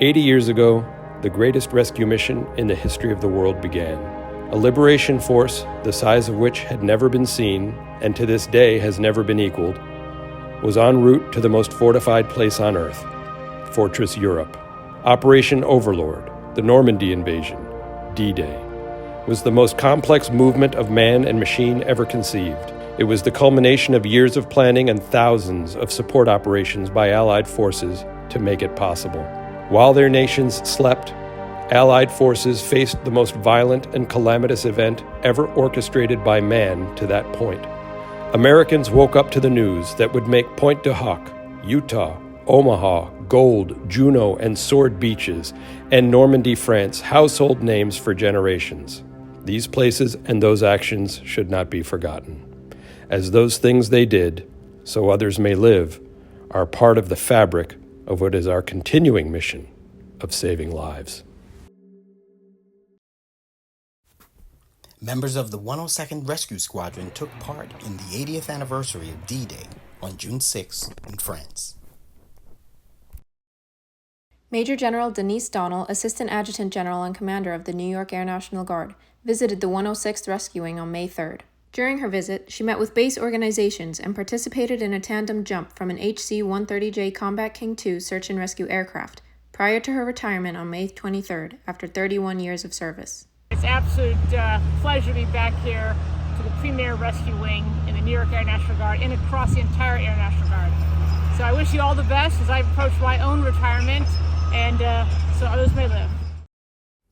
80 years ago, the greatest rescue mission in the history of the world began. A liberation force the size of which had never been seen, and to this day has never been equaled, was en route to the most fortified place on Earth, Fortress Europe. Operation Overlord, the Normandy invasion, D-Day, was the most complex movement of man and machine ever conceived. It was the culmination of years of planning and thousands of support operations by Allied forces to make it possible. While their nations slept, Allied forces faced the most violent and calamitous event ever orchestrated by man to that point. Americans woke up to the news that would make Pointe du Hoc, Utah, Omaha, Gold, Juno, and Sword Beaches, and Normandy, France, household names for generations. These places and those actions should not be forgotten. As those things they did, so others may live, are part of the fabric of what is our continuing mission of saving lives. Members of the 102nd Rescue Squadron took part in the 80th anniversary of D-Day on June 6 in France. Major General Denise Donnell, Assistant Adjutant General and Commander of the New York Air National Guard, visited the 106th Rescue Wing on May 3rd. During her visit, she met with base organizations and participated in a tandem jump from an HC-130J Combat King II search and rescue aircraft prior to her retirement on May 23rd after 31 years of service. It's an absolute pleasure to be back here to the premier rescue wing in the New York Air National Guard and across the entire Air National Guard. So I wish you all the best as I approach my own retirement and so others may live.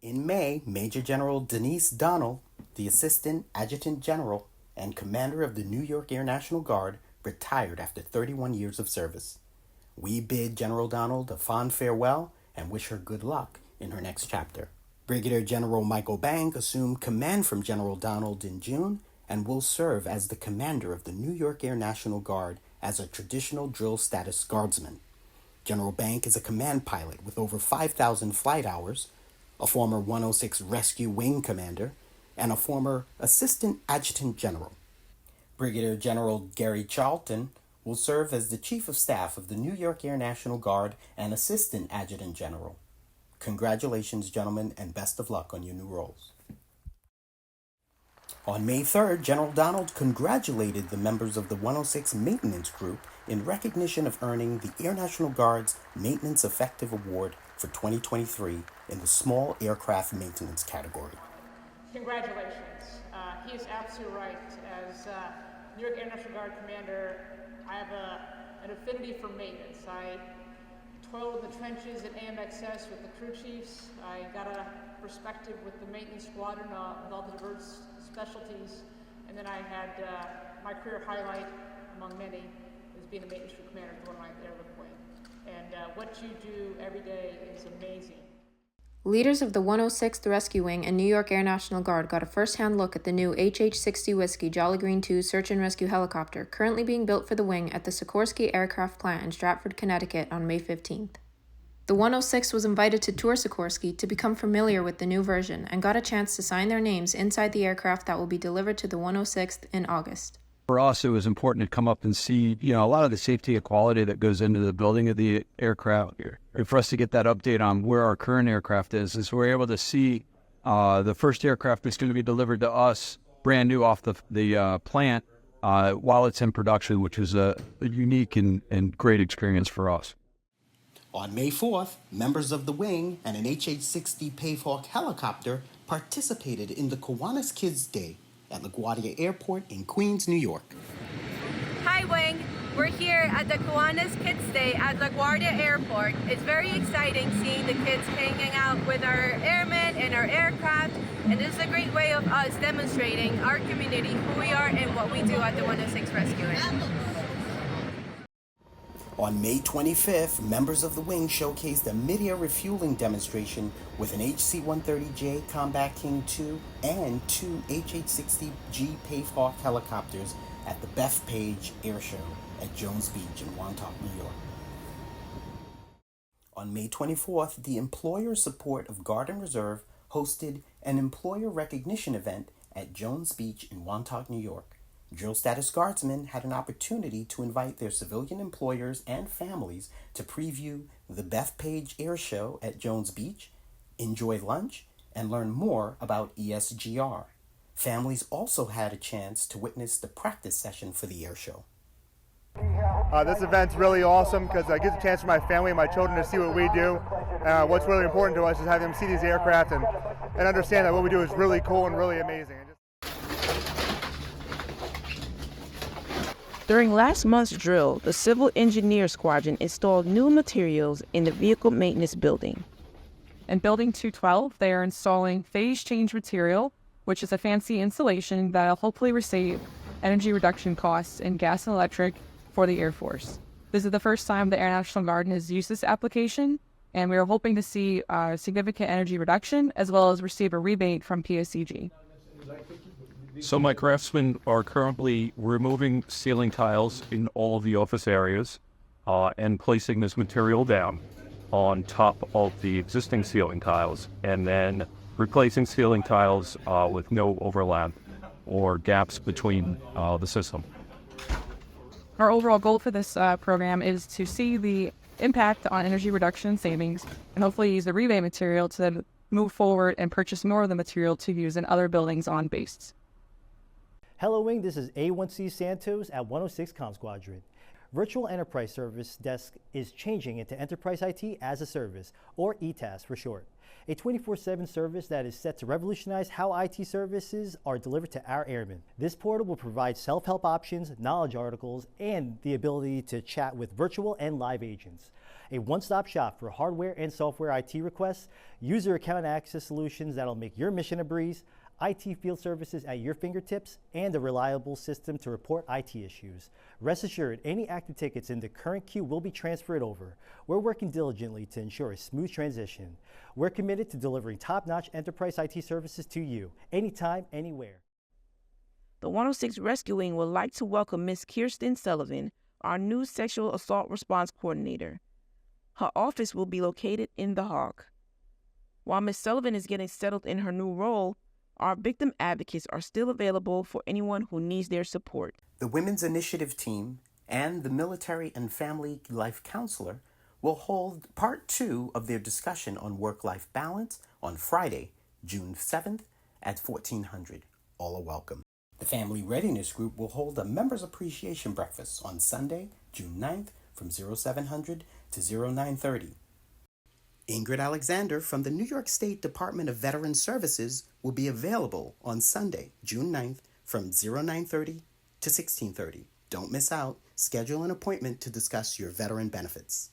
In May, Major General Denise Donnell, the Assistant Adjutant General and Commander of the New York Air National Guard, retired after 31 years of service. We bid General Donnell a fond farewell and wish her good luck in her next chapter. Brigadier General Michael Bank assumed command from General Donnell in June and will serve as the commander of the New York Air National Guard as a traditional drill status guardsman. General Bank is a command pilot with over 5,000 flight hours, a former 106 Rescue Wing commander, and a former Assistant Adjutant General. Brigadier General Gary Charlton will serve as the Chief of Staff of the New York Air National Guard and Assistant Adjutant General. Congratulations, gentlemen, and best of luck on your new roles. On May 3rd, General Donnell congratulated the members of the 106 Maintenance Group in recognition of earning the Air National Guard's Maintenance Effective Award for 2023 in the Small Aircraft Maintenance category. Congratulations. He is absolutely right. As New York Air National Guard Commander, I have an affinity for maintenance. I toiled in the trenches at AMXS with the crew chiefs. I got a perspective with the maintenance squadron with all the diverse specialties. And then I had my career highlight, among many, is being a maintenance group commander for my airlift wing. And what you do every day is amazing. Leaders of the 106th Rescue Wing and New York Air National Guard got a first-hand look at the new HH-60 Whiskey Jolly Green II search and rescue helicopter currently being built for the wing at the Sikorsky Aircraft Plant in Stratford, Connecticut on May 15th. The 106 was invited to tour Sikorsky to become familiar with the new version and got a chance to sign their names inside the aircraft that will be delivered to the 106th in August. For us, it was important to come up and see, a lot of the safety and quality that goes into the building of the aircraft. And for us to get that update on where our current aircraft is we're able to see the first aircraft that's going to be delivered to us brand new off the plant while it's in production, which is a unique and great experience for us. On May 4th, members of the wing and an HH-60 Pave Hawk helicopter participated in the Kiwanis Kids Day at LaGuardia Airport in Queens, New York. Hi, Wing. We're here at the Kiwanis Kids Day at LaGuardia Airport. It's very exciting seeing the kids hanging out with our airmen and our aircraft, and this is a great way of us demonstrating our community, who we are, and what we do at the 106 Rescue Wing. On May 25th, members of the wing showcased a mid-air refueling demonstration with an HC-130J Combat King II and two HH-60G Pave Hawk helicopters at the Bethpage Air Show at Jones Beach in Montauk, New York. On May 24th, the Employer Support of Guard and Reserve hosted an employer recognition event at Jones Beach in Montauk, New York. Drill status guardsmen had an opportunity to invite their civilian employers and families to preview the Bethpage Air Show at Jones Beach, enjoy lunch, and learn more about ESGR. Families also had a chance to witness the practice session for the air show. This event's really awesome because it gives a chance for my family and my children to see what we do. What's really important to us is having them see these aircraft and understand that what we do is really cool and really amazing. During last month's drill, the Civil Engineer Squadron installed new materials in the Vehicle Maintenance Building. In Building 212, they are installing phase change material, which is a fancy installation that will hopefully receive energy reduction costs in gas and electric for the Air Force. This is the first time the Air National Guard has used this application, and we are hoping to see significant energy reduction as well as receive a rebate from PSCG. So my craftsmen are currently removing ceiling tiles in all of the office areas and placing this material down on top of the existing ceiling tiles, and then replacing ceiling tiles with no overlap or gaps between the system. Our overall goal for this program is to see the impact on energy reduction savings and hopefully use the rebate material to then move forward and purchase more of the material to use in other buildings on base. Hello Wing, this is A1C Santos at 106 Comm Squadron. Virtual Enterprise Service Desk is changing into Enterprise IT as a Service, or ETAS for short. A 24/7 service that is set to revolutionize how IT services are delivered to our airmen. This portal will provide self-help options, knowledge articles, and the ability to chat with virtual and live agents. A one-stop shop for hardware and software IT requests, user account access solutions that'll make your mission a breeze, IT field services at your fingertips, and a reliable system to report IT issues. Rest assured, any active tickets in the current queue will be transferred over. We're working diligently to ensure a smooth transition. We're committed to delivering top-notch enterprise IT services to you, anytime, anywhere. The 106 Rescue Wing would like to welcome Ms. Kirsten Sullivan, our new Sexual Assault Response Coordinator. Her office will be located in the Hawk. While Ms. Sullivan is getting settled in her new role, our victim advocates are still available for anyone who needs their support. The Women's Initiative Team and the Military and Family Life Counselor will hold part 2 of their discussion on work-life balance on Friday, June 7th at 1400. All are welcome. The Family Readiness Group will hold a Members Appreciation Breakfast on Sunday, June 9th from 0700 to 0930. Ingrid Alexander from the New York State Department of Veterans Services will be available on Sunday, June 9th from 0930 to 1630. Don't miss out. Schedule an appointment to discuss your veteran benefits.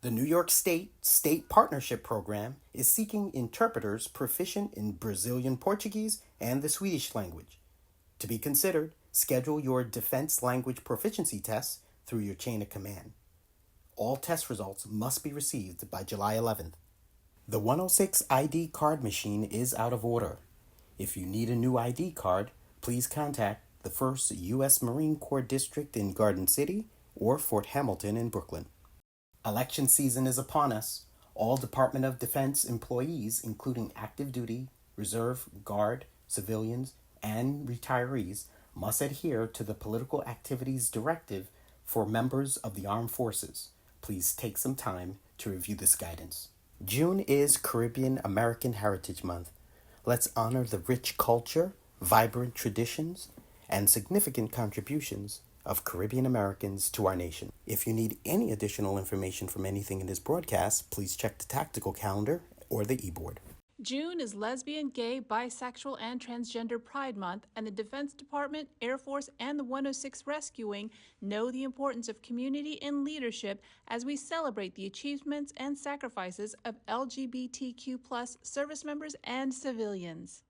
The New York State Partnership Program is seeking interpreters proficient in Brazilian Portuguese and the Swedish language. To be considered, schedule your defense language proficiency tests through your chain of command. All test results must be received by July 11th. The 106 ID card machine is out of order. If you need a new ID card, please contact the 1st U.S. Marine Corps District in Garden City or Fort Hamilton in Brooklyn. Election season is upon us. All Department of Defense employees, including active duty, reserve, guard, civilians, and retirees, must adhere to the Political Activities Directive for members of the armed forces. Please take some time to review this guidance. June is Caribbean American Heritage Month. Let's honor the rich culture, vibrant traditions, and significant contributions of Caribbean Americans to our nation. If you need any additional information from anything in this broadcast, please check the tactical calendar or the e-board. June is Lesbian, Gay, Bisexual, and Transgender Pride Month, and the Defense Department, Air Force, and the 106 Rescue Wing know the importance of community and leadership as we celebrate the achievements and sacrifices of LGBTQ+ service members and civilians.